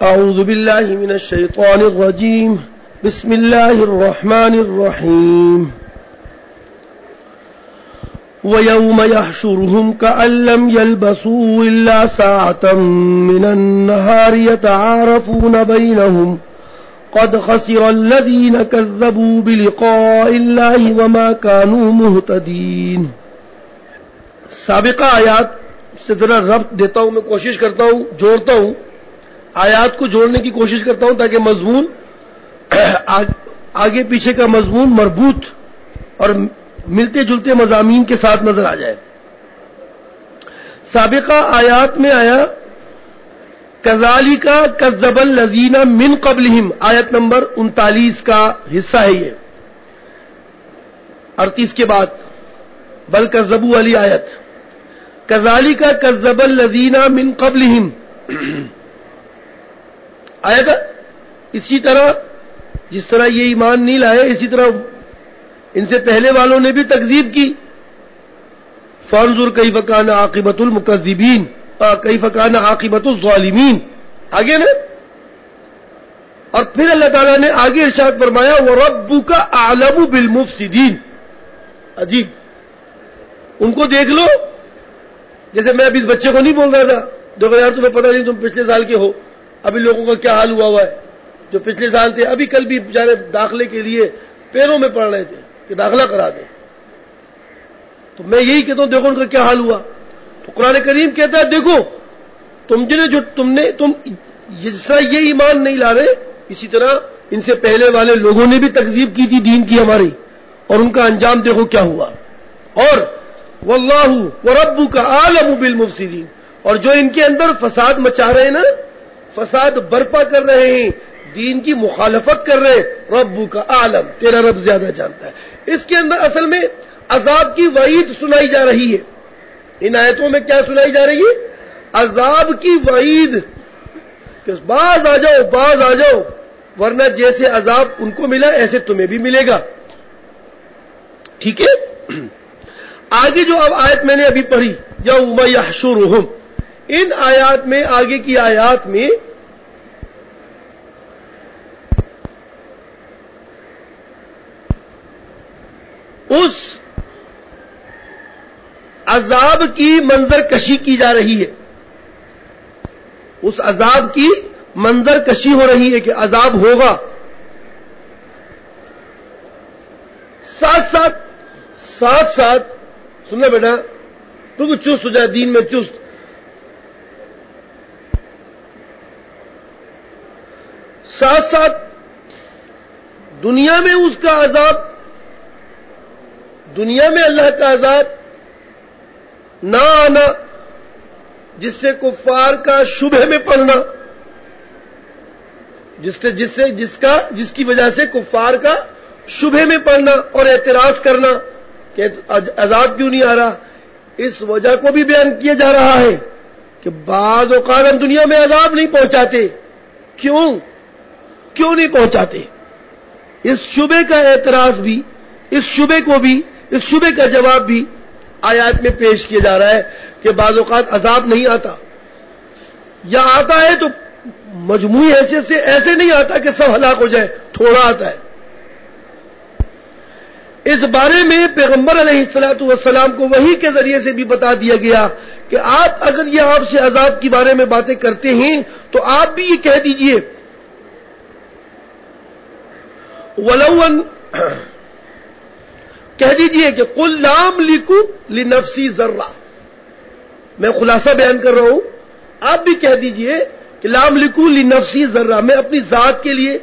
اعوذ باللہ من الشیطان الرجیم بسم اللہ الرحمن الرحیم وَيَوْمَ يَحْشُرُهُمْ كَأَن لَّمْ يَلْبَثُوا إِلَّا سَاعَةً مِّنَ النَّهَارِ يَتَعَارَفُونَ بَيْنَهُمْ قَدْ خَسِرَ الَّذِينَ كَذَّبُوا بِلِقَاءِ اللَّهِ وَمَا كَانُوا مُهْتَدِينَ۔ سابقہ آیات سے ذرا ربط دیتا ہوں، میں کوشش کرتا ہوں، جوڑتا ہوں، آیات کو جوڑنے کی کوشش کرتا ہوں تاکہ مضمون آگے پیچھے کا مضمون مربوط اور ملتے جلتے مضامین کے ساتھ نظر آ جائے۔ سابقہ آیات میں آیا کذالک کذب الذین من قبلہم، آیت نمبر 39 کا حصہ ہے یہ، 38 کے بعد بل کذبوا والی آیت، کذالک کذب الذین من قبلہم آیا تھا۔ اسی طرح جس طرح یہ ایمان نہیں لائے، اسی طرح ان سے پہلے والوں نے بھی تکذیب کی۔ فانظر کیف کان عاقبۃ المکذبین، کیف کان عاقبۃ الظالمین، آگے نا۔ اور پھر اللہ تعالیٰ نے آگے ارشاد فرمایا وَرَبُّكَ أَعْلَمُ بِالْمُفْسِدِينَ۔ عجیب، ان کو دیکھ لو، جیسے میں ابھی اس بچے کو نہیں بول رہا تھا دیکھو یار تمہیں پتہ نہیں تم پچھلے سال کے ہو، ابھی لوگوں کا کیا حال ہوا ہے، جو پچھلے سال تھے ابھی کل بھی بیچارے داخلے کے لیے پیروں میں پڑ رہے تھے کہ داخلہ کرا دیں، تو میں یہی کہتا ہوں دیکھو ان کا کیا حال ہوا۔ تو قرآن کریم کہتا ہے دیکھو تم جس طرح یہ ایمان نہیں لا رہے، اسی طرح ان سے پہلے والے لوگوں نے بھی تکذیب کی تھی دین کی ہماری، اور ان کا انجام دیکھو کیا ہوا۔ اور واللہ وربک اعلم بالمفسدین، اور جو ان کے اندر فساد مچا رہے ہیں نا، فساد برپا کر رہے ہیں، دین کی مخالفت کر رہے، ربک اعلم، تیرا رب زیادہ جانتا ہے۔ اس کے اندر اصل میں عذاب کی وعید سنائی جا رہی ہے۔ ان آیتوں میں کیا سنائی جا رہی ہے؟ عذاب کی وعید، کہ باز آ جاؤ باز آ جاؤ، ورنہ جیسے عذاب ان کو ملا ایسے تمہیں بھی ملے گا۔ ٹھیک ہے، آگے جو اب آیت میں نے ابھی پڑھی یوم یحشرہم، ان آیات میں آگے کی آیات میں اس عذاب کی منظر کشی کی جا رہی ہے، اس عذاب کی منظر کشی ہو رہی ہے کہ عذاب ہوگا۔ ساتھ ساتھ سننا بیٹا، بالکل چست ہو جائے دین میں، چست۔ ساتھ دنیا میں اس کا عذاب، دنیا میں اللہ کا عذاب نہ آنا، جس سے کفار کا شبہ میں پڑنا، جس کی وجہ سے کفار کا شبہ میں پڑنا اور اعتراض کرنا کہ عذاب کیوں نہیں آ رہا، اس وجہ کو بھی بیان کیا جا رہا ہے کہ بعض اوقات ہم دنیا میں عذاب نہیں پہنچاتے، کیوں نہیں پہنچاتے؟ اس شبہ کا اعتراض بھی، اس شبہ کو بھی، اس شبہ کا جواب بھی آیات میں پیش کیا جا رہا ہے کہ بعض اوقات عذاب نہیں آتا، یا آتا ہے تو مجموعی حیثیت سے ایسے نہیں آتا کہ سب ہلاک ہو جائے، تھوڑا آتا ہے۔ اس بارے میں پیغمبر علیہ الصلوۃ والسلام کو وحی کے ذریعے سے بھی بتا دیا گیا کہ آپ اگر یہ آپ سے عذاب کے بارے میں باتیں کرتے ہیں تو آپ بھی یہ کہہ دیجئے کہہ دیجئے کہ قل لا املک لنفسی ذرہ، میں خلاصہ بیان کر رہا ہوں، آپ بھی کہہ دیجئے کہ لا املک لنفسی ذرہ، میں اپنی ذات کے لیے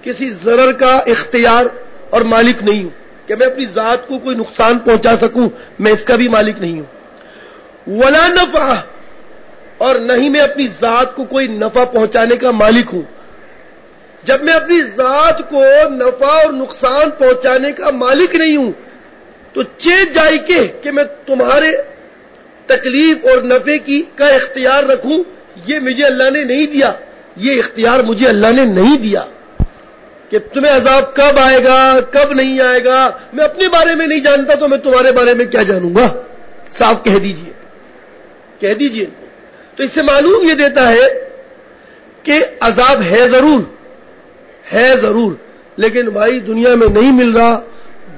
کسی ضرر کا اختیار اور مالک نہیں ہوں، کہ میں اپنی ذات کو کوئی نقصان پہنچا سکوں، میں اس کا بھی مالک نہیں ہوں۔ ولا نفع، اور نہیں میں اپنی ذات کو کوئی نفع پہنچانے کا مالک ہوں۔ جب میں اپنی ذات کو نفع اور نقصان پہنچانے کا مالک نہیں ہوں تو چیت جائے کہ میں تمہارے تکلیف اور نفع کا اختیار رکھوں، یہ مجھے اللہ نے نہیں دیا، یہ اختیار مجھے اللہ نے نہیں دیا کہ تمہیں عذاب کب آئے گا کب نہیں آئے گا، میں اپنے بارے میں نہیں جانتا تو میں تمہارے بارے میں کیا جانوں گا۔ صاف کہہ دیجئے ان کو۔ تو اس سے معلوم یہ دیتا ہے کہ عذاب ہے ضرور لیکن بھائی دنیا میں نہیں مل رہا،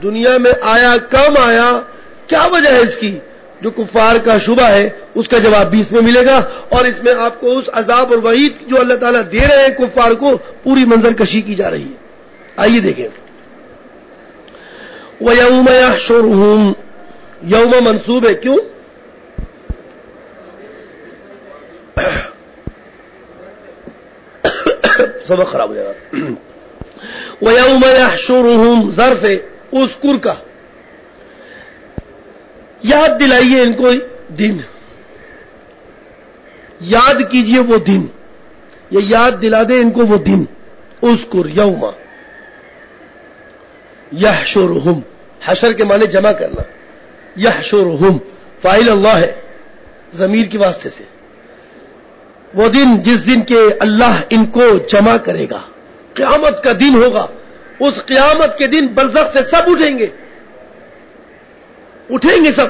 دنیا میں آیا کم آیا، کیا وجہ ہے اس کی؟ جو کفار کا شبہ ہے اس کا جواب بھی اس میں ملے گا، اور اس میں آپ کو اس عذاب اور وعید جو اللہ تعالیٰ دے رہے ہیں کفار کو پوری منظر کشی کی جا رہی ہے۔ آئیے دیکھیں، وَيَوْمَ يَحْشُرُهُمْ، یوم منصوب ہے، کیوں؟ سبق خراب ہو جائے گا۔ وَيَوْمَ يَحْشُرُهُمْ ظرف ہے اذکر کا، یاد دلائیے ان کو دن، یاد کیجئے وہ دن، یا یاد دلا دے ان کو وہ دن۔ اذکر یوم یحشرہم، حشر کے معنی جمع کرنا، یحشرہم فاعل اللہ ہے ضمیر کے واسطے سے، وہ دن جس دن کے اللہ ان کو جمع کرے گا، قیامت کا دن ہوگا۔ اس قیامت کے دن برزخ سے سب اٹھیں گے سب،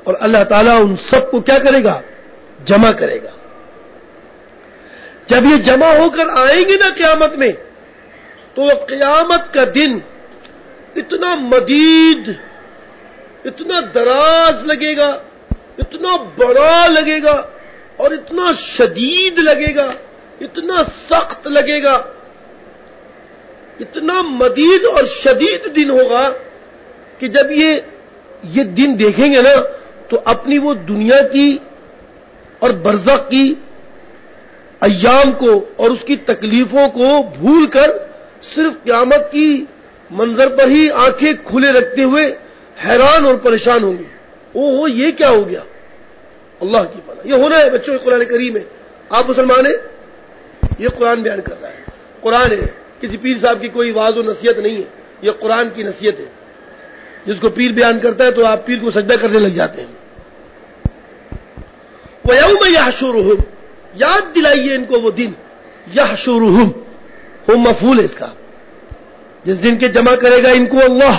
اور اللہ تعالیٰ ان سب کو کیا کرے گا؟ جمع کرے گا۔ جب یہ جمع ہو کر آئیں گے نا قیامت میں، تو قیامت کا دن اتنا مدید، اتنا دراز لگے گا، اتنا بڑا لگے گا، اور اتنا شدید لگے گا، اتنا سخت لگے گا، اتنا مدید اور شدید دن ہوگا کہ جب یہ دن دیکھیں گے نا تو اپنی وہ دنیا کی اور برزخ کی ایام کو اور اس کی تکلیفوں کو بھول کر صرف قیامت کی منظر پر ہی آنکھیں کھلے رکھتے ہوئے حیران اور پریشان ہوں گے۔ اوہ یہ کیا ہو گیا؟ اللہ کی پناہ، یہ ہونا ہے بچوں، قرآن کریم ہے، آپ مسلمان ہیں، یہ قرآن بیان کر رہا ہے، قرآن ہے، کسی پیر صاحب کی کوئی واعظ و نصیحت نہیں ہے، یہ قرآن کی نصیحت ہے۔ جس کو پیر بیان کرتا ہے تو آپ پیر کو سجدہ کرنے لگ جاتے ہیں۔ وَيَوْمَ يَحْشُرُهُمْ، یاد دلائیے ان کو وہ دن، یحشرہم، ہم مفعول ہے اس کا، جس دن کے جمع کرے گا ان کو اللہ،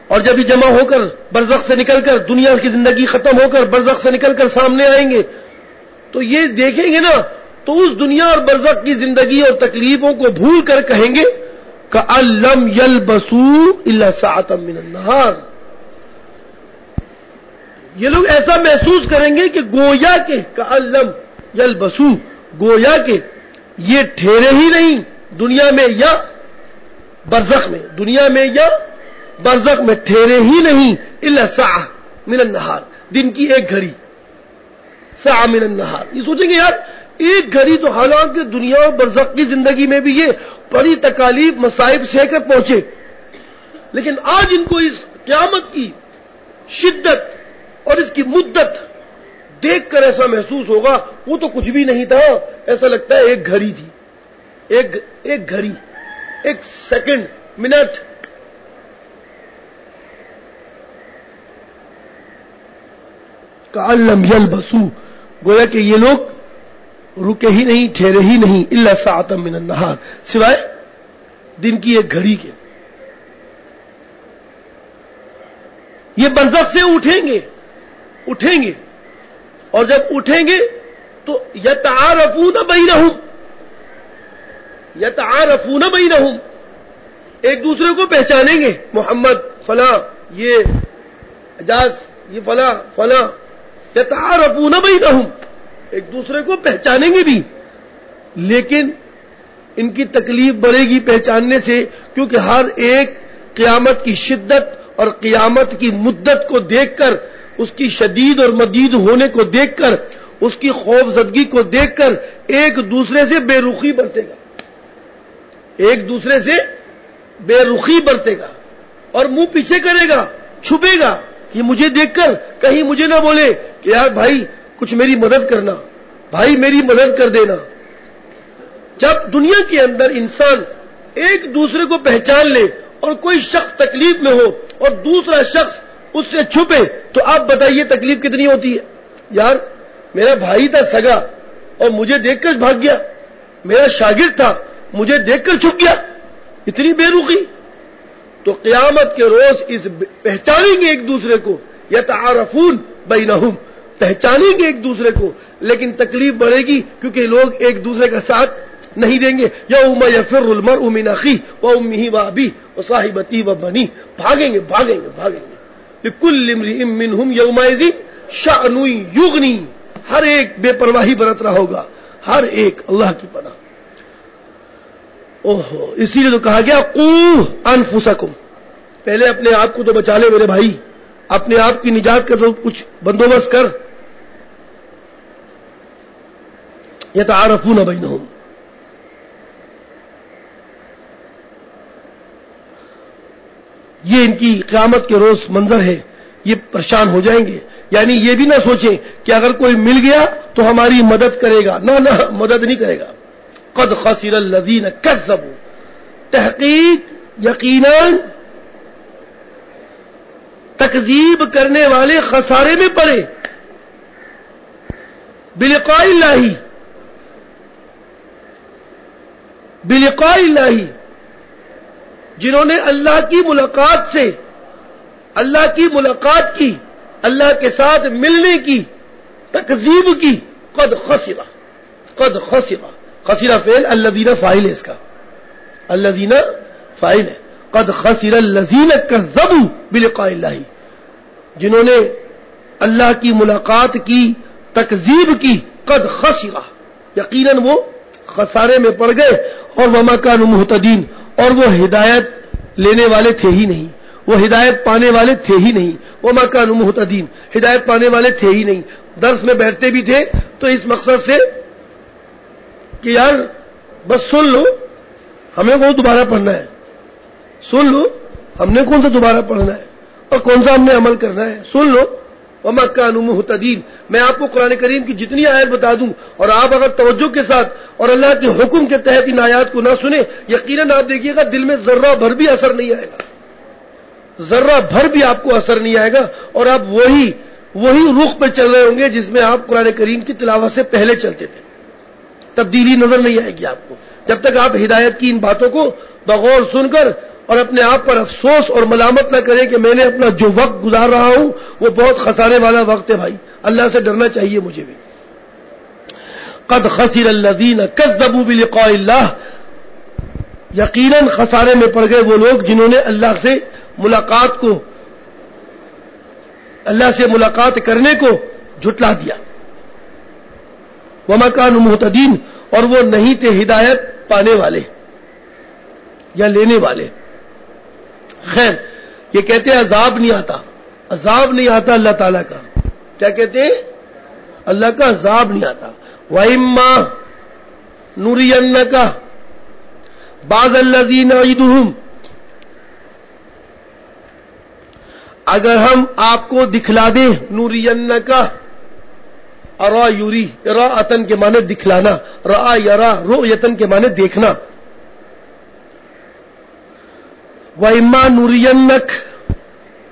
اور جب یہ جمع ہو کر برزخ سے نکل کر، دنیا کی زندگی ختم ہو کر برزخ سے نکل کر سامنے آئیں گے تو یہ دیکھیں گے نا تو اس دنیا اور برزخ کی زندگی اور تکلیفوں کو بھول کر کہیں گے کأن لم یلبسوا الا ساعۃ من النہار، یہ لوگ ایسا محسوس کریں گے کہ گویا کہ کأن لم یلبسوا، گویا کہ یہ ٹھہرے ہی نہیں دنیا میں یا برزخ میں، دنیا میں یا برزخ میں ٹھہرے ہی نہیں، الا ساعۃ من النہار، دن کی ایک گھڑی، ساعۃ من النہار۔ یہ سوچیں گے یار ایک گھڑی تو، حالانکہ دنیا اور برزخ کی زندگی میں بھی یہ بڑی تکالیف مصائب سہ کر پہنچے، لیکن آج ان کو اس قیامت کی شدت اور اس کی مدت دیکھ کر ایسا محسوس ہوگا وہ تو کچھ بھی نہیں تھا، ایسا لگتا ہے ایک گھڑی تھی، ایک گھڑی، ایک سیکنڈ، منٹ۔ کأن لم یلبسوا، گویا کہ یہ لوگ رکے ہی نہیں، ٹھہرے ہی نہیں، الا ساعۃ من النہار، سوائے دن کی ایک گھڑی کے۔ یہ برزخ سے اٹھیں گے اور جب اٹھیں گے تو یتعارفون بینہم، ایک دوسرے کو پہچانیں گے، محمد فلاں، یہ اجاز، یہ فلاں، یتعارفون بینہم، ایک دوسرے کو پہچانیں گے بھی، لیکن ان کی تکلیف بڑھے گی پہچاننے سے، کیونکہ ہر ایک قیامت کی شدت اور قیامت کی مدت کو دیکھ کر، اس کی شدید اور مدید ہونے کو دیکھ کر، اس کی خوف زدگی کو دیکھ کر ایک دوسرے سے بے رخی برتے گا، ایک دوسرے سے بے رخی برتے گا اور منہ پیچھے کرے گا، چھپے گا کہ مجھے دیکھ کر کہیں مجھے نہ بولے کہ یار بھائی کچھ میری مدد کرنا، بھائی میری مدد کر دینا۔ جب دنیا کے اندر انسان ایک دوسرے کو پہچان لے اور کوئی شخص تکلیف میں ہو اور دوسرا شخص اس سے چھپے تو آپ بتائیے تکلیف کتنی ہوتی ہے۔ یار میرا بھائی تھا سگا اور مجھے دیکھ کر بھاگ گیا، میرا شاگرد تھا مجھے دیکھ کر چھپ گیا، اتنی بے رخی۔ تو قیامت کے روز اس پہچانیں گے ایک دوسرے کو، یتعارفون بینہم، پہچانیں گے ایک دوسرے کو، لیکن تکلیف بڑھے گی کیونکہ لوگ ایک دوسرے کا ساتھ نہیں دیں گے. یوم یفر المرء من اخیہ وامہ وابیہ وصاحبتہ وبنیہ، بھاگیں گے بھاگیں گے بھاگیں گے. لکل امرئ منہم یومئذ شأن یغنی، ہر ایک بے پرواہی برت رہا ہوگا، ہر ایک. اللہ کی پناہ. اوہو، اسی لیے تو کہا گیا قوا انفسکم، پہلے اپنے آپ کو تو بچا لے میرے بھائی، اپنے آپ کی نجات کا تو کچھ بندوبست کر. یتعارفون بینہم، یہ ان کی قیامت کے روز منظر ہے. یہ پریشان ہو جائیں گے. یعنی یہ بھی نہ سوچیں کہ اگر کوئی مل گیا تو ہماری مدد کرے گا، نہ نہ، مدد نہیں کرے گا. قد خسر الذین کذبوا، تحقیق یقیناً تکذیب کرنے والے خسارے میں پڑے. بلقاء اللہ، بلقاء اللہ، جنہوں نے اللہ کی ملاقات سے، اللہ کی ملاقات کی، اللہ کے ساتھ ملنے کی تکذیب کی. قد خسر، قد خسر، خسر فعل، الذین فاعل ہے اس کا، الذین فاعل ہے. قد خسر الذین کذبوا بلقاء اللہ، جنہوں نے اللہ کی ملاقات کی تکذیب کی. قد خسر، یقیناً وہ خسارے میں پڑ گئے. اور وما کانوا مہتدین، اور وہ ہدایت لینے والے تھے ہی نہیں، وہ ہدایت پانے والے تھے ہی نہیں. وما کانوا مہتدین، ہدایت پانے والے تھے ہی نہیں. درس میں بیٹھتے بھی تھے تو اس مقصد سے کہ یار بس سن لو، ہمیں کون دوبارہ پڑھنا ہے، سن لو ہم نے کون سا دوبارہ پڑھنا ہے اور کون سا ہم نے عمل کرنا ہے، سن لو. وما کانوا مہتدین، میں آپ کو قرآن کریم کی جتنی آیت بتا دوں اور آپ اگر توجہ کے ساتھ اور اللہ کے حکم کے تحت ان آیات کو نہ سنیں، یقیناً آپ دیکھیے گا دل میں ذرہ بھر بھی اثر نہیں آئے گا، ذرہ بھر بھی آپ کو اثر نہیں آئے گا، اور آپ وہی رخ پہ چل رہے ہوں گے جس میں آپ قرآن کریم کی تلاوت سے پہلے چلتے تھے. تبدیلی نظر نہیں آئے گی آپ کو جب تک آپ ہدایت کی ان باتوں کو بغور سن کر اور اپنے آپ پر افسوس اور ملامت نہ کریں کہ میں نے اپنا جو وقت گزار رہا ہوں وہ بہت خسارے والا وقت ہے. بھائی اللہ سے ڈرنا چاہیے مجھے بھی. قد خسر الذین کذبوا بلقاء اللہ، یقیناً خسارے میں پڑ گئے وہ لوگ جنہوں نے اللہ سے ملاقات کو، اللہ سے ملاقات کرنے کو جھٹلا دیا. وما کانوا مہتدین، اور وہ نہیں تھے ہدایت پانے والے یا لینے والے. خیر، یہ کہتے ہیں عذاب نہیں آتا، عذاب نہیں آتا اللہ تعالیٰ کا. کیا کہتے ہیں؟ اللہ کا عذاب نہیں آتا. وَإِمَّا نُرِيَنَّكَ بَعْضَ الَّذِي نَعِدُهُمْ، اگر ہم آپ کو دکھلا دیں، نُرِيَنَّكَ، ارا یوری، اراءتن کے معنی دکھلانا، رآ یرا رؤیتن کے معنی دیکھنا. وَإِمَّا نُرِيَنَّكَ،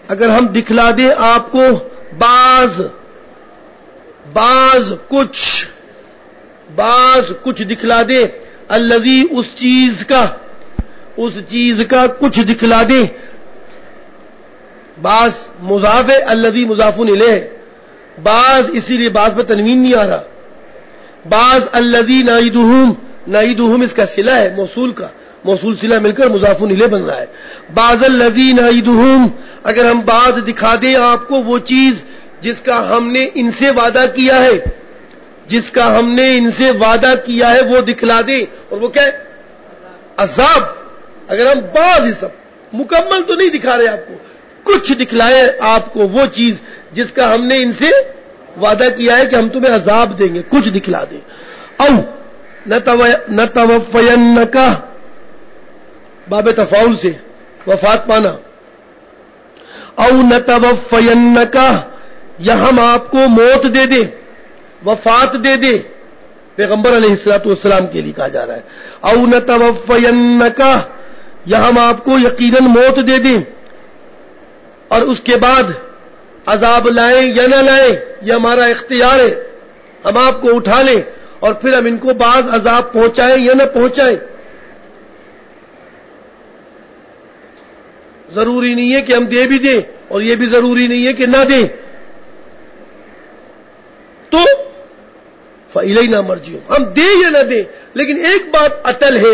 اگر ہم دکھلا دیں آپ کو بعض کچھ دکھلا دیں، الذی، اس چیز کا کچھ دکھلا دیں. بعض مضاف ہے، الذی مضاف الیہ، بعض اسی لیے بعض پہ تنوین نہیں آ رہا. بعض الذی نعیدہم اس کا صلہ ہے، موصول کا موصول صلہ مل کر مضاف الیہ بن رہا ہے. بعض الذی نعیدہم، اگر ہم بعض دکھا دیں آپ کو وہ چیز جس کا ہم نے ان سے وعدہ کیا ہے، جس کا ہم نے ان سے وعدہ کیا ہے وہ دکھلا دیں. اور وہ کیا ہے؟ عذاب. اگر ہم بعض ہی، سب مکمل تو نہیں دکھا رہے آپ کو، کچھ دکھلائے آپ کو وہ چیز جس کا ہم نے ان سے وعدہ کیا ہے کہ ہم تمہیں عذاب دیں گے، کچھ دکھلا دیں. او نتوفینک، باب تفاعل سے وفات پانا. او نتوفینک، یا ہم آپ کو موت دے دیں، وفات دے دے. پیغمبر علیہ الصلوۃ والسلام کے لیے کہا جا رہا ہے. او نتوفینک، یا ہم آپ کو یقیناً موت دے دیں اور اس کے بعد عذاب لائیں یا نہ لائیں یہ ہمارا اختیار ہے. ہم آپ کو اٹھا لیں اور پھر ہم ان کو بعض عذاب پہنچائیں یا نہ پہنچائیں. ضروری نہیں ہے کہ ہم دے بھی دیں اور یہ بھی ضروری نہیں ہے کہ نہ دیں. تو فَإِلَيْنَا مَرْجِعُهُمْ، ہم دیں یا نہ دیں، لیکن ایک بات اٹل ہے،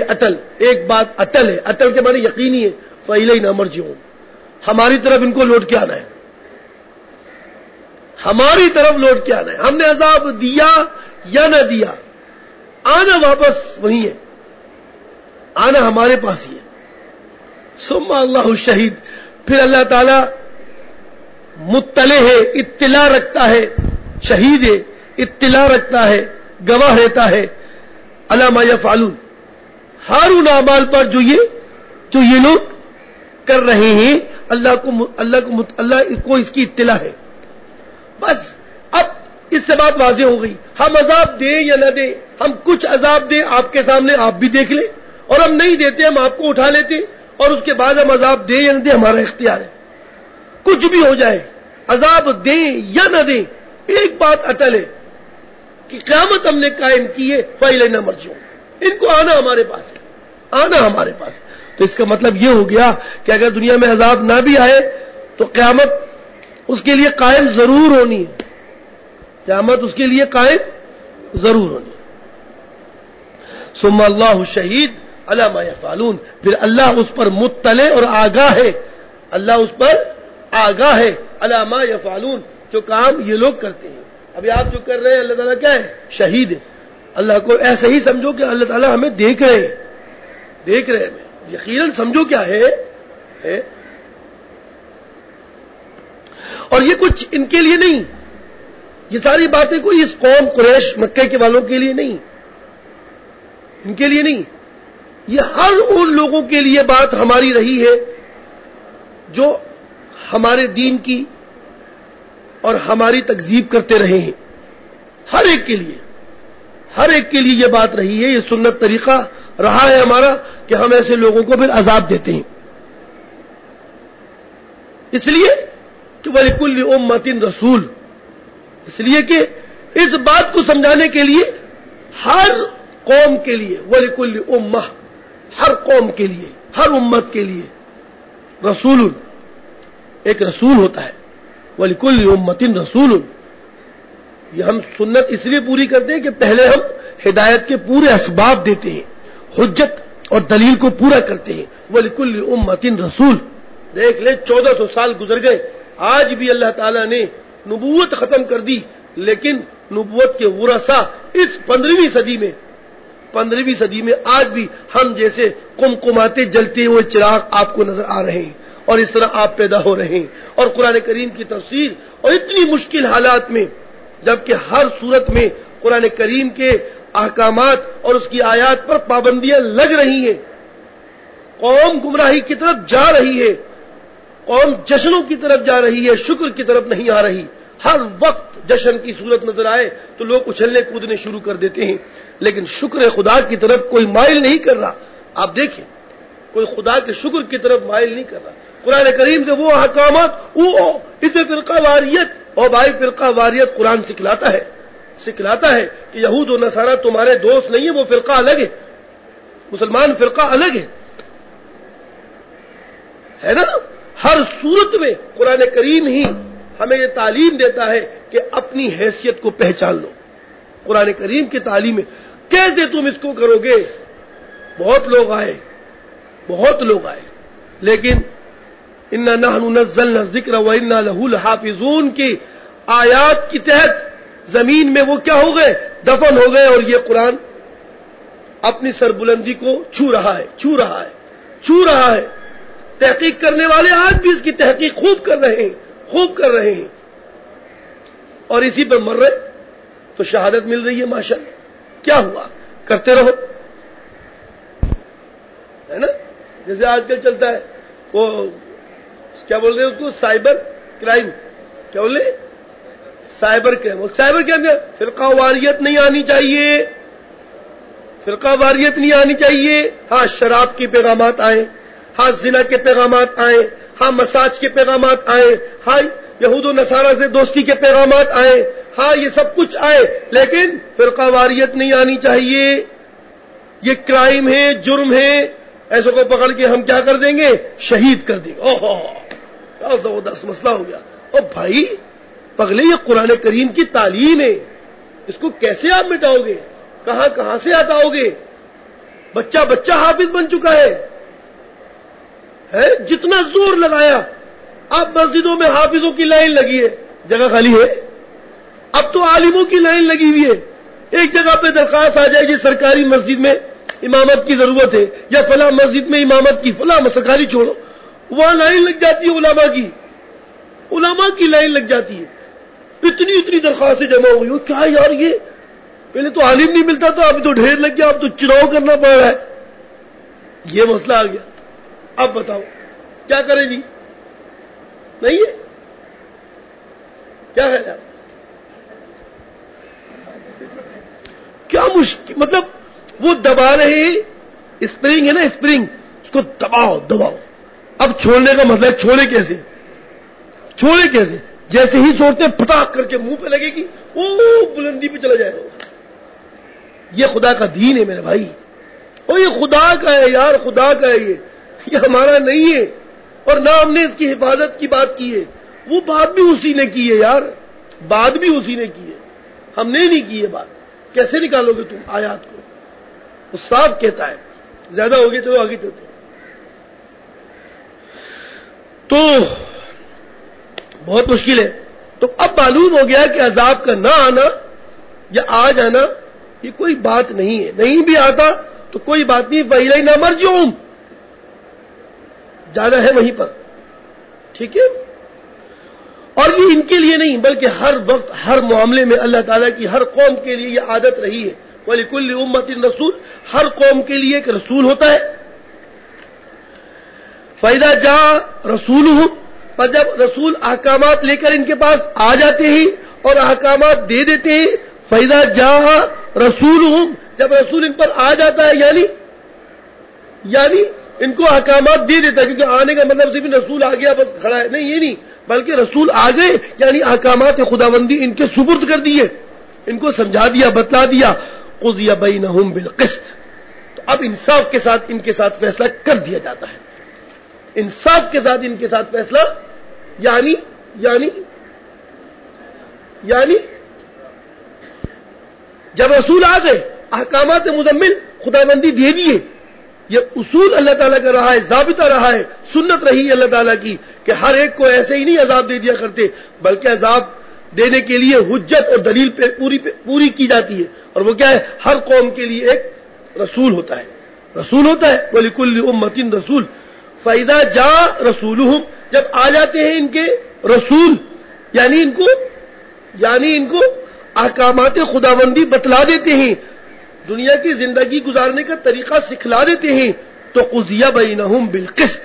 ایک بات اٹل ہے، اٹل کے معنی یقینی ہے، فَإِلَيْنَا مَرْجِعُهُمْ، ہماری طرف ان کو لوٹ کے آنا ہے، ہماری طرف لوٹ کے آنا ہے، ہم نے عذاب دیا یا نہ دیا، آنا واپس وہی ہے، آنا ہمارے پاس ہی ہے۔ ثم اللہ شہید، پھر اللہ تعالی مطلع ہے، اطلاع رکھتا ہے، شہید ہے، اطلاع رکھتا ہے، گواہ رہتا ہے، علی ما یفعلون، ہر ان اعمال پر جو یہ لوگ کر رہے ہیں، اللہ کو اس کی اطلاع ہے۔ بس اب اس سے بات واضح ہو گئی، ہم عذاب دیں یا نہ دیں، ہم کچھ عذاب دیں آپ کے سامنے، آپ بھی دیکھ لیں، اور ہم نہیں دیتے، ہم آپ کو اٹھا لیتے، اور اس کے بعد ہم عذاب دیں یا نہ دیں ہمارا اختیار ہے، کچھ بھی ہو جائے، عذاب دیں یا نہ دیں، ایک بات اٹل ہے کہ قیامت ہم نے قائم کی ہے، فَإِلَيْنَا مَرْجِعُهُمْ، ان کو آنا ہمارے پاس ہے، آنا ہمارے پاس ہے۔ تو اس کا مطلب یہ ہو گیا کہ اگر دنیا میں عذاب نہ بھی آئے تو قیامت اس کے لیے قائم ضرور ہونی ہے، قیامت اس کے لیے قائم ضرور ہونی ہے۔ ثم اللہ شہید علی ما یفعلون، پھر اللہ اس پر مطلع اور آگاہ ہے، اللہ اس پر آگاہ ہے، علی ما یفعلون، جو کام یہ لوگ کرتے ہیں۔ ابھی آپ جو کر رہے ہیں اللہ تعالیٰ کیا ہے؟ شہید ہے۔ اللہ کو ایسا ہی سمجھو کہ اللہ تعالیٰ ہمیں دیکھ رہے ہیں، دیکھ رہے ہیں، یقیناً سمجھو کیا ہے۔ اور یہ کچھ ان کے لیے نہیں، یہ ساری باتیں کوئی اس قوم قریش مکہ کے والوں کے لیے نہیں، ان کے لیے نہیں، یہ ہر ان لوگوں کے لیے بات ہماری رہی ہے جو ہمارے دین کی اور ہماری تکذیب کرتے رہے ہیں، ہر ایک کے لیے، ہر ایک کے لیے یہ بات رہی ہے، یہ سنت طریقہ رہا ہے ہمارا کہ ہم ایسے لوگوں کو پھر عذاب دیتے ہیں، اس لیے کہ وَلِكُلِّ أُمَّةٍ رَسُولٌ، اس لیے کہ اس بات کو سمجھانے کے لیے ہر قوم کے لیے، وَلِكُلِّ أُمَّةٍ، ہر قوم کے لیے، ہر امت کے لیے رسول، ایک رسول ہوتا ہے، وَلِكُلِّ أُمَّةٍ رَسُولٌ۔ یہ ہم سنت اس لیے پوری کرتے ہیں کہ پہلے ہم ہدایت کے پورے اسباب دیتے ہیں، حجت اور دلیل کو پورا کرتے ہیں، وَلِكُلِّ أُمَّةٍ رَسُولٌ۔ دیکھ لیں 1400 سال گزر گئے، آج بھی اللہ تعالیٰ نے نبوت ختم کر دی، لیکن نبوت کے ورثاء اس 15ویں صدی میں آج بھی ہم جیسے قمقماتے جلتے ہوئے چراغ آپ کو نظر آ رہے ہیں، اور اس طرح آپ پیدا ہو رہے ہیں، اور قرآن کریم کی تفسیر، اور اتنی مشکل حالات میں، جبکہ ہر صورت میں قرآن کریم کے احکامات اور اس کی آیات پر پابندیاں لگ رہی ہیں، قوم گمراہی کی طرف جا رہی ہے، قوم جشنوں کی طرف جا رہی ہے، شکر کی طرف نہیں آ رہی۔ ہر وقت جشن کی صورت نظر آئے تو لوگ اچھلنے کودنے شروع کر دیتے ہیں، لیکن شکر خدا کی طرف کوئی مائل نہیں کر رہا۔ آپ دیکھیں، کوئی خدا کے شکر کی طرف مائل نہیں کر رہا۔ قرآن کریم سے وہ احکامات، اس میں فرقہ واریت، اور بھائی فرقہ واریت قرآن سکھلاتا ہے کہ یہود و نصارہ تمہارے دوست نہیں ہے، وہ فرقہ الگ ہے، مسلمان فرقہ الگ ہے نا۔ ہر صورت میں قرآن کریم ہی ہمیں یہ تعلیم دیتا ہے کہ اپنی حیثیت کو پہچان لو۔ قرآن کریم کی تعلیم ہے، کیسے تم اس کو کرو گے؟ بہت لوگ آئے، لیکن اِنَّا نَحْنُ نَزَّلْنَا الذِّكْرَ وَإِنَّا لَهُ لَحَافِظُونَ کی آیات کی تحت زمین میں وہ کیا ہو گئے؟ دفن ہو گئے، اور یہ قرآن اپنی سربلندی کو چھو رہا ہے۔ تحقیق کرنے والے آج بھی اس کی تحقیق خوب کر رہے ہیں، اور اسی پر مر رہے، تو شہادت مل رہی ہے ماشاءاللہ۔ کیا ہوا؟ کرتے رہو، ہے نا۔ جیسے آج کل چلتا ہے وہ کیا بول رہے ہیں اس کو، سائبر کرائم، کیا بول رہے ہیں؟ سائبر کرائم کیا؟ فرقہ واریت نہیں آنی چاہیے۔ ہاں شراب کے پیغامات آئے، ہاں زنا کے پیغامات آئے، ہاں مساج کے پیغامات آئے، ہاں یہود و نصارہ سے دوستی کے پیغامات آئے، ہاں یہ سب کچھ آئے، لیکن فرقہ واریت نہیں آنی چاہیے۔ یہ کرائم ہے، جرم ہے، ایسوں کو پکڑ کے ہم کیا کر دیں گے؟ شہید کر دیں گے۔ اوہو کیا زبردست مسئلہ ہو گیا۔ اور بھائی پگلے، یہ قرآن کریم کی تعلیم ہے، اس کو کیسے آپ مٹاؤ گے؟ کہاں سے ہٹاؤ گے؟ بچہ حافظ بن چکا ہے، جتنا زور لگایا. اب مسجدوں میں حافظوں کی لائن لگی ہے، جگہ خالی ہے. اب تو عالموں کی لائن لگی ہوئی ہے. ایک جگہ پہ درخواست آ جائے گی سرکاری مسجد میں امامت کی ضرورت ہے، یا فلاں مسجد میں امامت کی، فلاں سرکاری چھوڑو، وہاں لائن لگ جاتی ہے علماء کی لائن لگ جاتی ہے. اتنی درخواستیں جمع ہوئی ہو. کیا یار، یہ پہلے تو عالم نہیں ملتا تھا، اب تو ڈھیر لگ گیا، اب تو چناؤ کرنا پڑ رہا ہے. یہ مسئلہ آ گیا. اب بتاؤ کیا کریں جی؟ نہیں ہے کیا ہے یار؟ کیا مشکل، مطلب وہ دبا رہے ہیں. اسپرنگ ہے نا، اسپرنگ، اس کو دباؤ. اب چھوڑنے کا مسئلہ ہے، چھوڑے کیسے؟ جیسے ہی چھوڑتے ہیں پٹاخ کر کے منہ پہ لگے گی، وہ بلندی پہ چلا جائے گا. یہ خدا کا دین ہے میرے بھائی، اور یہ خدا کا ہے یار، خدا کا ہے. یہ ہمارا نہیں ہے. اور نہ ہم نے اس کی حفاظت کی بات کی ہے، وہ بات بھی اسی نے کی ہے یار، بات بھی اسی نے کی ہے، ہم نے نہیں کی ہے بات. کیسے نکالو گے تم آیات کو؟ وہ صاف کہتا ہے. زیادہ ہو گیا، چلو آگے چلتے. تو بہت مشکل ہے. تو اب معلوم ہو گیا کہ عذاب کا نہ آنا یا آ جانا یہ کوئی بات نہیں ہے. نہیں بھی آتا تو کوئی بات نہیں. وَإِلَيْنَا مَرْجِعُهُمْ، جانا ہے وہیں پر. ٹھیک ہے. اور یہ ان کے لیے نہیں بلکہ ہر وقت ہر معاملے میں اللہ تعالیٰ کی ہر قوم کے لیے یہ عادت رہی ہے. وَلِكُلِّ أُمَّةٍ رَسُولٌ، ہر قوم کے لیے ایک رسول ہوتا ہے. فَإِذَا جَاءَ رَسُولُهُمْ، پر جب رسول احکامات لے کر ان کے پاس آ جاتے ہیں اور احکامات دے دیتے ہیں. فَإِذَا جَاءَ رَسُولُهُمْ، جب رسول ان پر آ جاتا ہے، یعنی ان کو احکامات دے دیتا ہے. کیونکہ آنے کا مطلب صرف رسول آ گیا بس کھڑا ہے، نہیں، یہ نہیں، بلکہ رسول آ گئے یعنی احکامات خداوندی ان کے سپرد کر دیے، ان کو سمجھا دیا، بتلا دیا. قُضِيَ بَيْنَهُمْ بِالْقِسْطِ، تو اب انصاف کے ساتھ ان کے ساتھ فیصلہ کر دیا جاتا ہے. انصاف کے ساتھ ان کے ساتھ فیصلہ، یعنی جب رسول آ گئے، احکامات مزمل خداوندی دے دیے. یہ اصول اللہ تعالیٰ کا رہا ہے، ضابطہ رہا ہے، سنت رہی ہے اللہ تعالیٰ کی کہ ہر ایک کو ایسے ہی نہیں عذاب دے دیا کرتے، بلکہ عذاب دینے کے لیے حجت اور دلیل پوری کی جاتی ہے. اور وہ کیا ہے؟ ہر قوم کے لیے ایک رسول ہوتا ہے. وَلِكُلِّ أُمَّةٍ رَسُولٌ فَإِذَا جَاءَ رَسُولُهُمْ، جب آ جاتے ہیں ان کے رسول، یعنی ان کو احکامات خداوندی بتلا دیتے ہیں، دنیا کی زندگی گزارنے کا طریقہ سکھلا دیتے ہیں. تو قُضِيَ بَيْنَهُمْ بِالْقِسْطِ،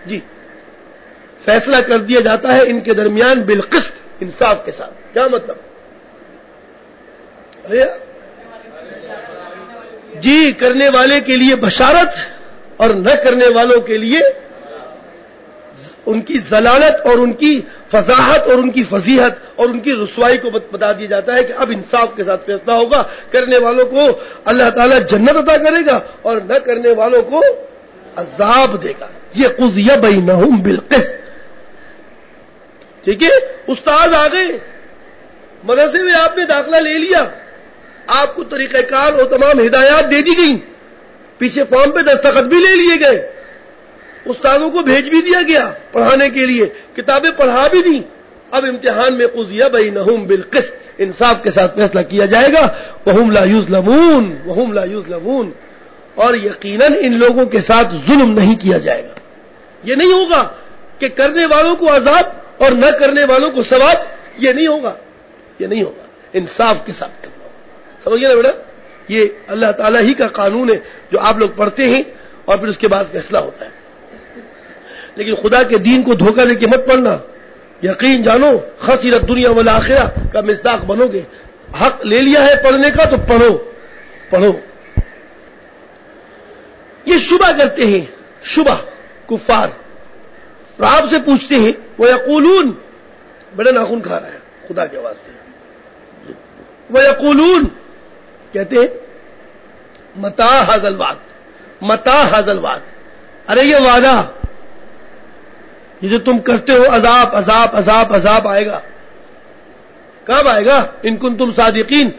جی فیصلہ کر دیا جاتا ہے ان کے درمیان بالقسط، انصاف کے ساتھ. کیا مطلب؟ جی کرنے والے کے لیے بشارت اور نہ کرنے والوں کے لیے ان کی ضلالت اور ان کی فضاحت اور ان کی فضیحت اور ان کی رسوائی کو بتا دیا جاتا ہے کہ اب انصاف کے ساتھ فیصلہ ہوگا. کرنے والوں کو اللہ تعالیٰ جنت عطا کرے گا اور نہ کرنے والوں کو عذاب دے گا. یہ قُضِيَ بَيْنَهُمْ بِالْقِسْطِ. ٹھیک ہے. استاد آ گئے، مدرسے میں آپ نے داخلہ لے لیا، آپ کو طریقہ کار اور تمام ہدایات دے دی گئی، پیچھے فارم پہ دستخط بھی لے لیے گئے، استادوں کو بھیج بھی دیا گیا پڑھانے کے لیے، کتابیں پڑھا بھی دی. اب امتحان میں قُضِيَ بَيْنَهُمْ بِالْقِسْطِ، انصاف کے ساتھ فیصلہ کیا جائے گا. وَهُمْ لَا يُظْلَمُونَ، اور یقیناً ان لوگوں کے ساتھ ظلم نہیں کیا جائے گا. یہ نہیں ہوگا کہ کرنے والوں کو عذاب اور نہ کرنے والوں کو ثواب، یہ نہیں ہوگا. انصاف کے ساتھ فیصلہ ہوگا. سمجھ گئے نا بیٹا؟ یہ اللہ تعالیٰ ہی کا قانون ہے جو آپ لوگ پڑھتے ہیں اور پھر اس کے بعد فیصلہ ہوتا ہے. لیکن خدا کے دین کو دھوکہ دے کے مت پڑھنا. یقین جانو خسرت دنیا والآخرہ کا مصداق بنو گے. حق لے لیا ہے پڑھنے کا تو پڑھو. یہ شبہ کرتے ہیں، شبہ کفار آپ سے پوچھتے ہیں، وَيَقُولُونَ، بڑے ناخن کھا رہا ہے خدا کے واسطے، وَيَقُولُونَ کہتے ہیں مَتَىٰ هَٰذَا الْوَعْدُ، ارے یہ وعدہ یہ جو تم کرتے ہو عذاب آئے گا. کب آئے گا؟ ان کنتم صادقین،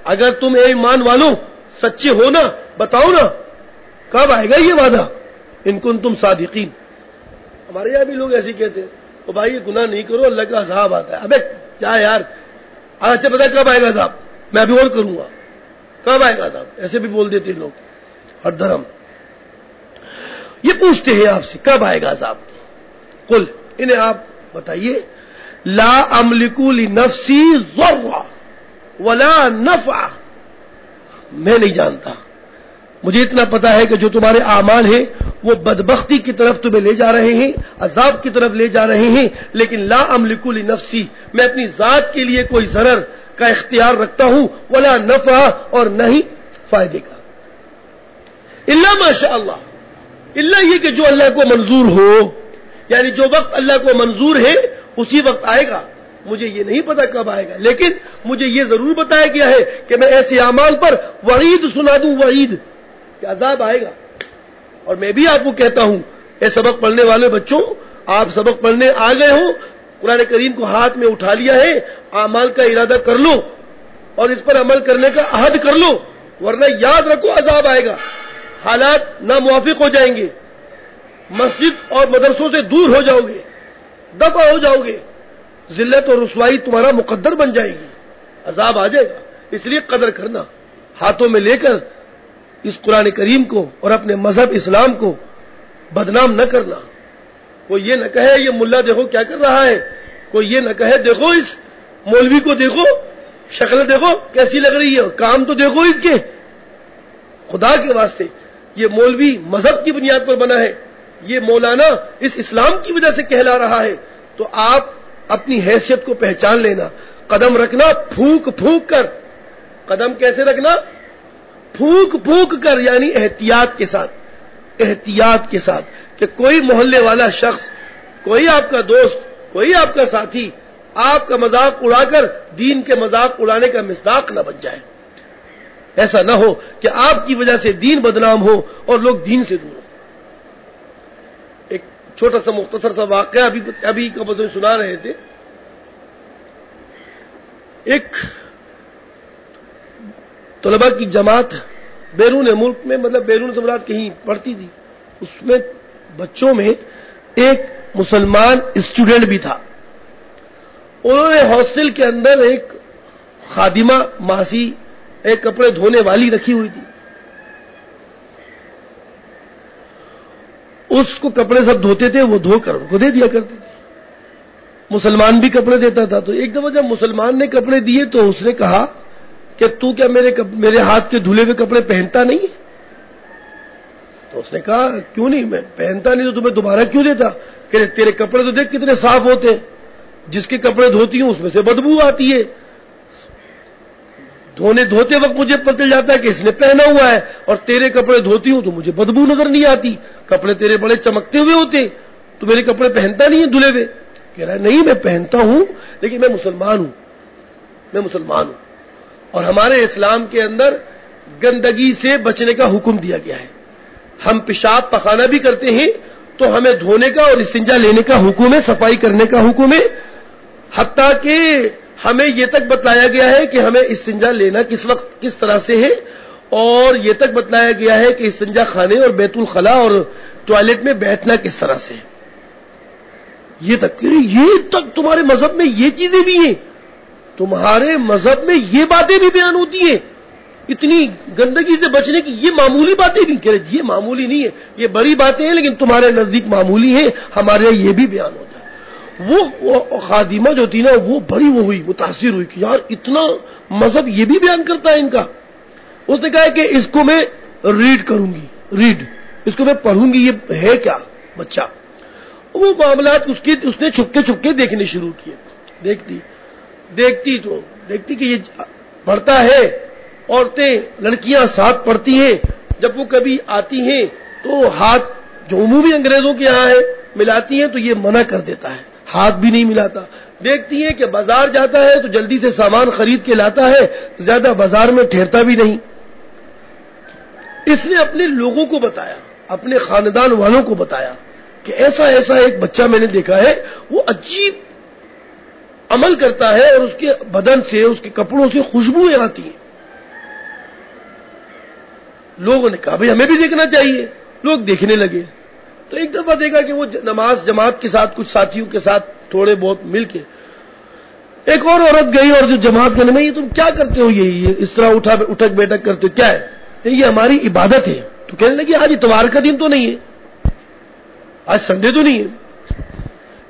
اگر تم اے ایمان والو سچے ہو نا بتاؤ نا کب آئے گا یہ وعدہ ان کنتم صادقین. ہمارے یہاں بھی لوگ ایسے کہتے ہیں او بھائی یہ گناہ نہیں کرو اللہ کا عذاب آتا ہے. ابے کیا یار اچھا بتا کب آئے گا عذاب, میں ابھی اور کروں گا, کب آئے گا عذاب, ایسے بھی بول دیتے لوگ ہر دھرم. یہ پوچھتے ہیں آپ سے کب آئے گا عذاب. قل انہیں آپ بتائیے لا املک لنفسی ضرا ولا نفع, میں نہیں جانتا, مجھے اتنا پتا ہے کہ جو تمہارے اعمال ہیں وہ بدبختی کی طرف تمہیں لے جا رہے ہیں, عذاب کی طرف لے جا رہے ہیں, لیکن لا املک لنفسی, میں اپنی ذات کے لیے کوئی ضرر کا اختیار رکھتا ہوں, ولا نفع, اور نہیں فائدے کا, الا ما شاء اللہ, الا یہ کہ جو اللہ کو منظور ہو, یعنی جو وقت اللہ کو منظور ہے اسی وقت آئے گا. مجھے یہ نہیں پتا کب آئے گا, لیکن مجھے یہ ضرور بتایا گیا ہے کہ میں ایسے اعمال پر وعید سنا دوں, وعید کہ عذاب آئے گا. اور میں بھی آپ کو کہتا ہوں اے سبق پڑھنے والے بچوں, آپ سبق پڑھنے آ گئے ہو, قرآن کریم کو ہاتھ میں اٹھا لیا ہے, اعمال کا ارادہ کر لو اور اس پر عمل کرنے کا عہد کر لو, ورنہ یاد رکھو عذاب آئے گا, حالات ناموافق ہو جائیں گے, مسجد اور مدرسوں سے دور ہو جاؤ گے, دفع ہو جاؤ گے, ذلت اور رسوائی تمہارا مقدر بن جائے گی, عذاب آ جائے گا. اس لیے قدر کرنا, ہاتھوں میں لے کر اس قرآن کریم کو اور اپنے مذہب اسلام کو بدنام نہ کرنا. کوئی یہ نہ کہے یہ ملا دیکھو کیا کر رہا ہے, کوئی یہ نہ کہے دیکھو اس مولوی کو دیکھو, شکل دیکھو کیسی لگ رہی ہے, کام تو دیکھو اس کے. خدا کے واسطے یہ مولوی مذہب کی بنیاد پر بنا ہے, یہ مولانا اس اسلام کی وجہ سے کہلا رہا ہے, تو آپ اپنی حیثیت کو پہچان لینا, قدم رکھنا پھونک پھونک کر. قدم کیسے رکھنا؟ پھونک پھونک کر, یعنی احتیاط کے ساتھ, احتیاط کے ساتھ, کہ کوئی محلے والا شخص, کوئی آپ کا دوست, کوئی آپ کا ساتھی آپ کا مذاق اڑا کر دین کے مذاق اڑانے کا مصداق نہ بن جائے. ایسا نہ ہو کہ آپ کی وجہ سے دین بدنام ہو اور لوگ دین سے دور ہو. ایک چھوٹا سا مختصر سا واقعہ ابھی قبل سنا رہے تھے. ایک طلباء کی جماعت بیرون ملک میں, مطلب بیرون سے مراد کہیں پڑھتی تھی, اس میں بچوں میں ایک مسلمان اسٹوڈنٹ بھی تھا. انہوں نے ہاسٹل کے اندر ایک خادمہ ماسی, ایک کپڑے دھونے والی رکھی ہوئی تھی. اس کو کپڑے سب دھوتے تھے, وہ دھو کر ان کو دے دیا کرتے تھے. مسلمان بھی کپڑے دیتا تھا. تو ایک دفعہ جب مسلمان نے کپڑے دیے تو اس نے کہا کہ تو کیا میرے ہاتھ کے دھلے ہوئے کپڑے پہنتا نہیں ہے؟ تو اس نے کہا کیوں نہیں, میں پہنتا نہیں تو تمہیں دوبارہ کیوں دیتا؟ کہ تیرے کپڑے تو دیکھ کتنے صاف ہوتے ہیں, جس کے کپڑے دھوتی ہوں اس میں سے بدبو آتی ہے, دھوتے وقت مجھے پتہ چل جاتا ہے کہ اس نے پہنا ہوا ہے, اور تیرے کپڑے دھوتی ہوں تو مجھے بدبو نظر نہیں آتی, کپڑے تیرے بڑے چمکتے ہوئے ہوتے, تو میرے کپڑے پہنتا نہیں ہے دھلے ہوئے؟ کہہ رہا ہے نہیں میں پہنتا ہوں, لیکن میں مسلمان ہوں, میں مسلمان ہوں, اور ہمارے اسلام کے اندر گندگی سے بچنے کا حکم دیا گیا ہے. ہم پیشاب پخانہ بھی کرتے ہیں تو ہمیں دھونے کا اور استنجا لینے کا حکم ہے, صفائی کرنے کا حکم ہے, حتیٰ کہ ہمیں یہ تک بتلایا گیا ہے کہ ہمیں استنجا لینا کس وقت کس طرح سے ہے, اور یہ تک بتلایا گیا ہے کہ استنجا خانے اور بیت الخلا اور ٹوائلٹ میں بیٹھنا کس طرح سے ہے. یہ تک تمہارے مذہب میں یہ چیزیں بھی ہیں, تمہارے مذہب میں یہ باتیں بھی بیان ہوتی ہیں, اتنی گندگی سے بچنے کی یہ معمولی باتیں بھی. کہہ رہے یہ معمولی نہیں ہے, یہ بڑی باتیں ہیں لیکن تمہارے نزدیک معمولی ہیں, ہمارے یہاں یہ بھی بیان ہوتا ہے. وہ خادمہ جو تھی نا وہ بڑی وہ ہوئی, متاثر ہوئی کہ یار اتنا مذہب یہ بھی بیان کرتا ہے ان کا. اس نے کہا کہ اس کو میں ریڈ کروں گی, اس کو میں پڑھوں گی, یہ ہے کیا بچہ. وہ معاملات اس نے چھپکے دیکھنے شروع کیے. دیکھتی کہ یہ پڑھتا ہے, عورتیں لڑکیاں ساتھ پڑھتی ہیں, جب وہ کبھی آتی ہیں تو ہاتھ جو عمومی انگریزوں کے یہاں ہے ملاتی ہیں تو یہ منع کر دیتا ہے, ہاتھ بھی نہیں ملاتا. دیکھتی ہیں کہ بازار جاتا ہے تو جلدی سے سامان خرید کے لاتا ہے, زیادہ بازار میں ٹھہرتا بھی نہیں. اس نے اپنے لوگوں کو بتایا, اپنے خاندان والوں کو بتایا کہ ایسا ایک بچہ میں نے دیکھا ہے, وہ عجیب عمل کرتا ہے اور اس کے بدن سے, اس کے کپڑوں سے خوشبوئیں آتی ہیں. لوگوں نے کہا بھئی ہمیں بھی دیکھنا چاہیے، لوگ دیکھنے لگے. تو ایک دفعہ دیکھا کہ وہ نماز جماعت کے ساتھ کچھ ساتھیوں کے ساتھ تھوڑے بہت مل کے ایک اور عورت گئی اور جو جماعت کرنے میں، یہ تم کیا کرتے ہو، یہ اس طرح اٹھک بیٹھک کرتے ہو، کیا ہے؟ یہ ہماری عبادت ہے. تو کہنے لگی آج اتوار کا دن تو نہیں ہے، آج سنڈے تو نہیں ہے.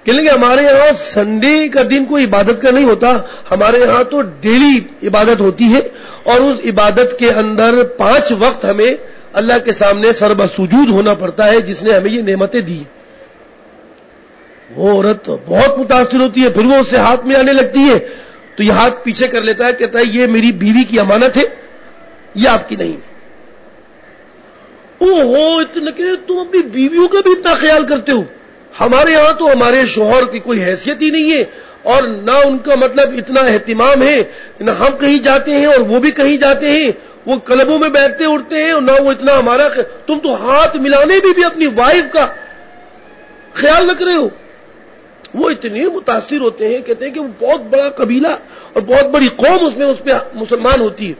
کہنے لگے ہمارے یہاں سنڈے کا دن کوئی عبادت کا نہیں ہوتا، ہمارے یہاں تو ڈیلی عبادت ہوتی ہے، اور اس عبادت کے اندر 5 وقت ہمیں اللہ کے سامنے سربہ سجود ہونا پڑتا ہے جس نے ہمیں یہ نعمتیں دی. وہ عورت بہت متاثر ہوتی ہے، پھر وہ اس سے ہاتھ میں آنے لگتی ہے تو یہ ہاتھ پیچھے کر لیتا ہے، کہتا ہے یہ میری بیوی کی امانت ہے، یہ آپ کی نہیں. اتنا کہ تم اپنی بیویوں کا بھی اتنا خیال کرتے ہو؟ ہمارے یہاں تو ہمارے شوہر کی کوئی حیثیت ہی نہیں ہے، اور نہ ان کا مطلب اتنا اہتمام ہے، نہ ہم کہیں جاتے ہیں اور وہ بھی کہیں جاتے ہیں، وہ کلبوں میں بیٹھتے اٹھتے ہیں، اور نہ وہ اتنا ہمارا تم تو ہاتھ ملانے بھی اپنی وائف کا خیال رکھ رہے ہو. وہ اتنے متاثر ہوتے ہیں، کہتے ہیں کہ وہ بہت بڑا قبیلہ اور بہت بڑی قوم اس پہ مسلمان ہوتی ہے.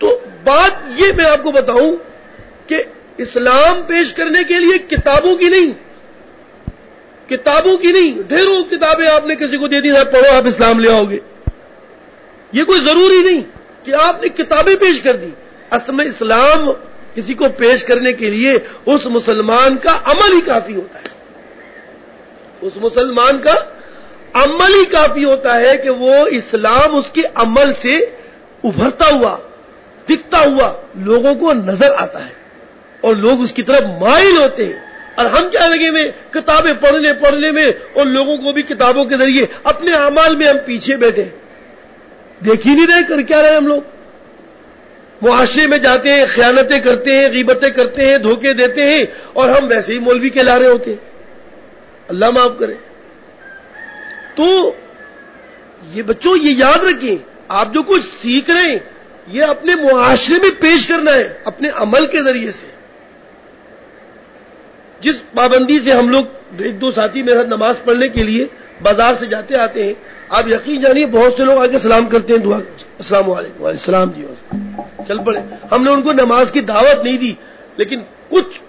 تو بات یہ میں آپ کو بتاؤں کہ اسلام پیش کرنے کے لیے کتابوں کی نہیں، ڈھیروں کتابیں آپ نے کسی کو دے دی، پڑھو آپ اسلام لے آؤ گے. یہ کوئی ضروری نہیں کہ آپ نے کتابیں پیش کر دی. اصل میں اسلام کسی کو پیش کرنے کے لیے اس مسلمان کا عمل ہی کافی ہوتا ہے. اس مسلمان کا عمل ہی کافی ہوتا ہے کہ وہ اسلام اس کے عمل سے ابھرتا ہوا، دکھتا ہوا لوگوں کو نظر آتا ہے اور لوگ اس کی طرف مائل ہوتے ہیں. اور ہم کیا لگے میں کتابیں پڑھنے میں، اور لوگوں کو بھی کتابوں کے ذریعے اپنے اعمال میں ہم پیچھے بیٹھے دیکھ ہی نہیں رہے، کر کیا رہے ہم لوگ. معاشرے میں جاتے ہیں، خیانتیں کرتے ہیں، غیبتیں کرتے ہیں، دھوکے دیتے ہیں، اور ہم ویسے ہی مولوی کہلا رہے ہوتے ہیں. اللہ معاف کرے. تو یہ بچوں یہ یاد رکھیں، آپ جو کچھ سیکھ رہے ہیں یہ اپنے معاشرے میں پیش کرنا ہے اپنے عمل کے ذریعے سے. جس پابندی سے ہم لوگ 1-2 ساتھی میرے ساتھ نماز پڑھنے کے لیے بازار سے جاتے آتے ہیں، آپ یقین جانیے بہت سے لوگ آگے سلام کرتے ہیں، دعا السلام علیکم، وعلیکم السلام جی، چل پڑے. ہم نے ان کو نماز کی دعوت نہیں دی، لیکن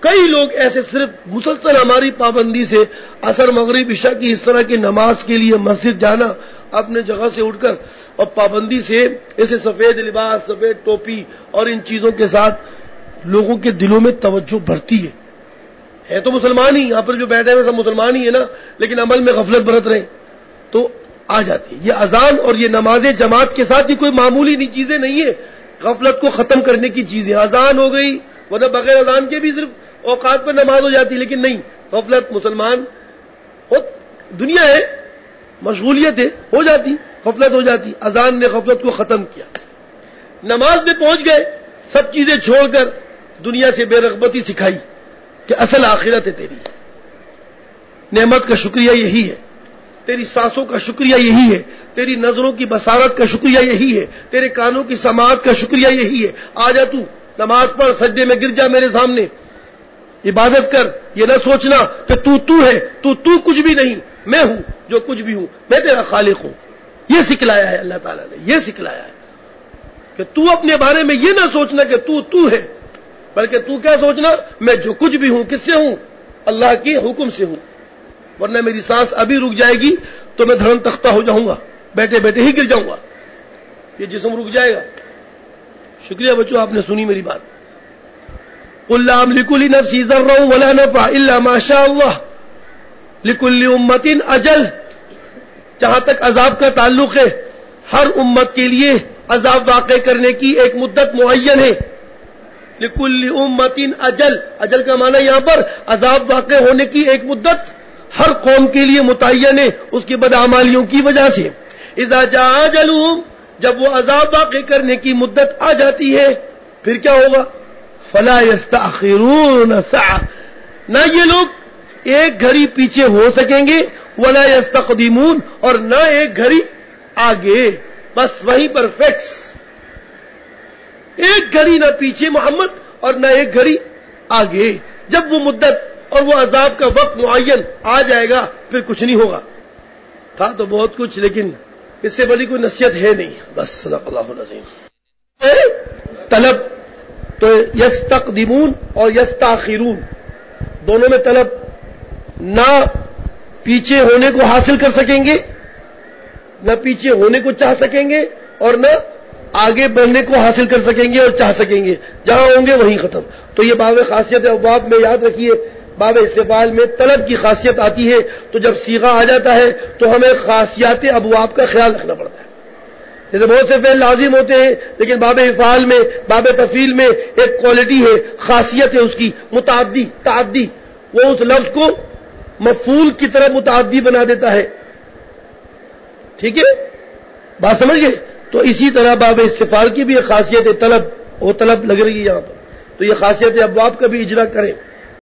کئی لوگ ایسے صرف مسلسل ہماری پابندی سے عصر مغرب عشاء کی اس طرح کی نماز کے لیے مسجد جانا، اپنے جگہ سے اٹھ کر اور پابندی سے ایسے سفید لباس، سفید ٹوپی اور ان چیزوں کے ساتھ لوگوں کے دلوں میں توجہ بڑھتی ہے تو مسلمان ہی، یہاں پر جو بیٹھے ہیں سب مسلمان ہی ہے نا، لیکن عمل میں غفلت برت رہے تو آ جاتی ہے. یہ اذان اور یہ نماز جماعت کے ساتھ ہی کوئی معمولی نہیں چیزیں نہیں ہے، غفلت کو ختم کرنے کی چیزیں. اذان ہو گئی، ورنہ بغیر اذان کے بھی صرف اوقات پر نماز ہو جاتی، لیکن نہیں، غفلت مسلمان دنیا ہے، مشغولیت ہے، ہو جاتی، غفلت ہو جاتی. اذان نے غفلت کو ختم کیا. نماز میں پہنچ گئے، سب چیزیں چھوڑ کر دنیا سے بے رغبتی سکھائی کہ اصل آخرت ہے تیری، نعمت کا شکریہ یہی ہے، تیری سانسوں کا شکریہ یہی ہے، تیری نظروں کی بصارت کا شکریہ یہی ہے، تیرے کانوں کی سماعت کا شکریہ یہی ہے. آ جا تو نماز پڑھ، سجدے میں گر جا میرے سامنے، عبادت کر. یہ نہ سوچنا کہ تو ہے، تو کچھ بھی نہیں، میں ہوں جو کچھ بھی ہوں، میں تیرا خالق ہوں. یہ سکھلایا ہے اللہ تعالیٰ نے، یہ سکھلایا ہے کہ تو اپنے بارے میں یہ نہ سوچنا کہ تو ہے، بلکہ تو کیا سوچنا، میں جو کچھ بھی ہوں کس سے ہوں، اللہ کے حکم سے ہوں. ورنہ میری سانس ابھی رک جائے گی تو میں دھڑم تختہ ہو جاؤں گا، بیٹھے بیٹھے ہی گر جاؤں گا، یہ جسم رک جائے گا. شکریہ بچوں، آپ نے سنی میری بات. قل لا املك لنفسي ضرا ولا نفعا الا ما شاء الله لكل امه اجل. جہاں تک عذاب کا تعلق ہے، ہر امت کے لیے عذاب واقع کرنے کی ایک مدت معین ہے. لکل امت اجل، اجل کا معنی یہاں پر عذاب واقع ہونے کی ایک مدت ہر قوم کے لیے متعین ہے اس کی بدعمالیوں کی وجہ سے. اذا جاء اجلهم، جب وہ عذاب واقع کرنے کی مدت آ جاتی ہے پھر کیا ہوگا؟ فلا يستأخرون ساعة، نہ یہ لوگ ایک گھڑی پیچھے ہو سکیں گے، ولا يستقدمون، اور نہ ایک گھڑی آگے، بس وہیں پر فکس. ایک گھڑی نہ پیچھے محمد اور نہ ایک گھڑی آگے. جب وہ مدت اور وہ عذاب کا وقت معین آ جائے گا پھر کچھ نہیں ہوگا. تھا تو بہت کچھ، لیکن اس سے بڑی کوئی نصیحت ہے نہیں. بس صدق اللہ العظیم. طلب تو یستقدمون اور یستاخرون دونوں میں طلب نہ پیچھے ہونے کو حاصل کر سکیں گے، نہ پیچھے ہونے کو چاہ سکیں گے، اور نہ آگے بڑھنے کو حاصل کر سکیں گے اور چاہ سکیں گے، جہاں ہوں گے وہیں ختم۔ تو یہ باب خاصیت ابواب میں یاد رکھیے، باب استفعال میں طلب کی خاصیت آتی ہے، تو جب صیغہ آ جاتا ہے تو ہمیں خاصیات ابواب کا خیال رکھنا پڑتا ہے۔ جیسے بہت سے فعل لازم ہوتے ہیں، لیکن باب افعال میں، باب تفعیل میں ایک کوالٹی ہے، خاصیت ہے اس کی، متعدی، تعدی، وہ اس لفظ کو مفعول کی طرح متعدی بنا دیتا ہے۔ ٹھیک ہے، بات سمجھ گئے؟ تو اسی طرح باب استفعال کی بھی ایک خاصیت ہے طلب، وہ طلب لگ رہی ہے یہاں پر، تو یہ خاصیت ابواب کا بھی اجرا کریں۔